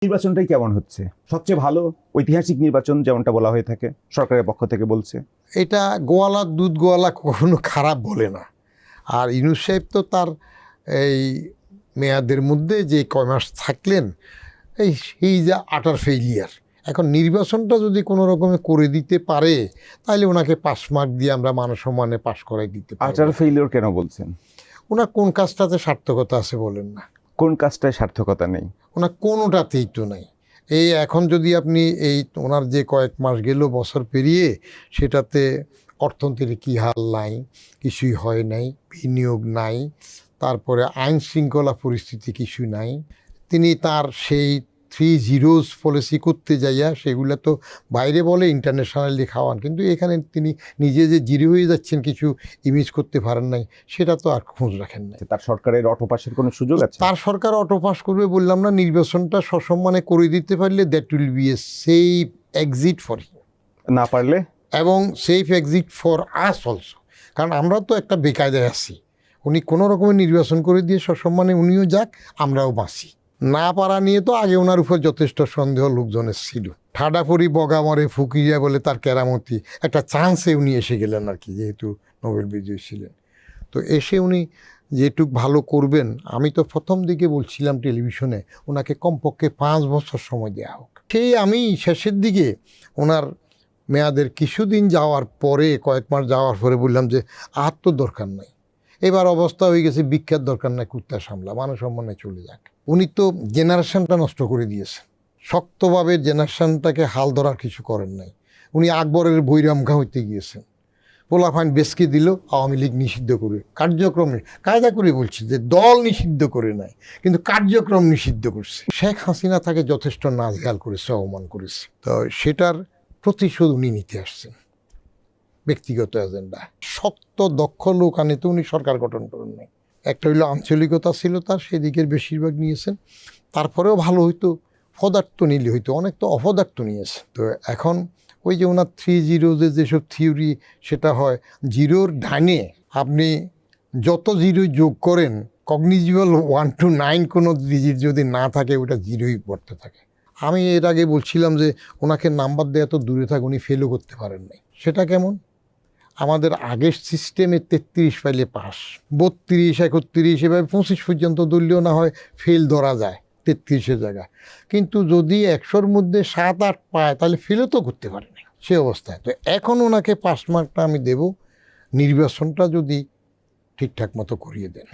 নির্বাচনটাই কেমন হচ্ছে? সবচেয়ে ভালো ঐতিহাসিক নির্বাচন যেমনটা বলা হয়ে থাকে, সরকারের পক্ষ থেকে বলছে। এটা গোয়ালা দুধ গোয়ালা কখনো খারাপ বলে না। আর ইউনূস সাহেব তো তার এই মেয়াদের মধ্যে যে কয় মাস থাকলেন, এই যে আটার ফেইলিয়ার। এখন নির্বাচনটা যদি কোনো রকমে করে দিতে পারে তাহলে ওনাকে পাস মার্ক দিয়ে আমরা মানসম্মানে পাস করাই দিতে পারি। আটার ফেইলিওর কেন বলছেন? ওনার কোন কাজটাতে সার্থকতা আছে বলেন না? কোন কাজটায় সার্থকতা নেই? ওনার কোনোটাতেই তো নাই। এই এখন যদি আপনি এই ওনার যে কয়েক মাস গেল বছর পেরিয়ে, সেটাতে অর্থনীতির কী হাল নাই, কিছুই হয় নাই, বিনিয়োগ নাই, তারপরে আইন শৃঙ্খলা পরিস্থিতি কিছু নাই। তিনি তার সেই 3 জিরোজ পলিসি করতে যাইয়া সেগুলো তো বাইরে বলে ইন্টারন্যাশনালি খাওয়ান, কিন্তু এখানে তিনি নিজে যে জিরো হয়ে যাচ্ছেন, কিছু ইমেজ করতে পারেন নাই, সেটা তো আর খোঁজ রাখেন নাই। তার সরকারের অটো পাসের কোনো সুযোগ আছে? তার সরকার অটো পাস করবে বললাম না? নির্বাচনটা সসম্মানে করে দিতে পারলে that will B a safe exit for him, না পারলে? এবং safe exit for us also. কারণ আমরা তো একটা বেকায়দায় আছি। উনি কোনো রকমের নির্বাচন করে দিয়ে সসম্মানে উনিও যাক, আমরাও বাঁচি। না পারা নিয়ে তো আগে ওনার উপর যথেষ্ট সন্দেহ লোকজনের ছিল। ঠাডাপুরি বগামরে ফুকিয়া বলে তার কেরামতি, একটা চান্সে উনি এসে গেলেন আর কি, যেহেতু নোবেল বিজয়ী ছিলেন। তো এসে উনি যেটুক ভালো করবেন, আমি তো প্রথম দিকে বলছিলাম টেলিভিশনে ওনাকে কমপক্ষে 5 বছর সময় দেওয়া হোক। সেই আমি শেষের দিকে ওনার মেয়াদের কিছুদিন যাওয়ার পরে, কয়েক মাস যাওয়ার পরে বললাম যে আর তো দরকার নাই, এবার অবস্থা হয়ে গেছে ভিক্ষার দরকার নাই, কুত্তা সামলা, মানসম্মানে চলে যাক। উনি তো জেনারেশনটা নষ্ট করে দিয়েছেন, শক্তভাবে জেনারেশনটাকে হাল ধরার কিছু করেন নাই। উনি আকবরের বৈরামঘা হইতে গিয়েছেন। পোলাফাইন বেসকে দিল, আওয়ামী লীগ নিষিদ্ধ করে, কার্যক্রম কায়দা করে বলছি যে দল নিষিদ্ধ করে নাই, কিন্তু কার্যক্রম নিষিদ্ধ করছে। শেখ হাসিনা তাকে যথেষ্ট নাজেহাল করেছে, অপমান করেছে। তো সেটার প্রতিশোধ উনি নিতে আসছেন ব্যক্তিগত এজেন্ডা। শক্ত দক্ষ লোক আনে তো উনি সরকার গঠন করেন নাই। একটা হইলো আঞ্চলিকতা ছিল তার, সেদিকের বেশিরভাগ নিয়েছেন। তারপরেও ভালো হইতো, পদার্থ নিলে হইতো, অনেক তো অপদার্থ নিয়েছে। তো এখন ওই যে ওনার 3 জিরোজের যেসব থিওরি, সেটা হয় জিরোর ডাইনে আপনি যত জিরো যোগ করেন, কগনিজিবল 1 to 9 কোনো ডিজিট যদি না থাকে, ওটা জিরোই পড়তে থাকে। আমি এর আগে বলছিলাম যে ওনাকে নাম্বার দেওয়া তো দূরে থাক, উনি ফেলও করতে পারেন নাই। সেটা কেমন? আমাদের আগের সিস্টেমে 33 পাইলে পাস, 32, 31, এভাবে 25 পর্যন্ত দলীয় না হয় ফেল ধরা যায় 33-এর জায়গায়। কিন্তু যদি 100-র মধ্যে 7-8 পায় তাহলে ফেলও তো করতে পারে না সে অবস্থায়। তো এখন ওনাকে পাস মার্কটা আমি দেব, নির্বাচনটা যদি ঠিকঠাক মতো করিয়ে দেন।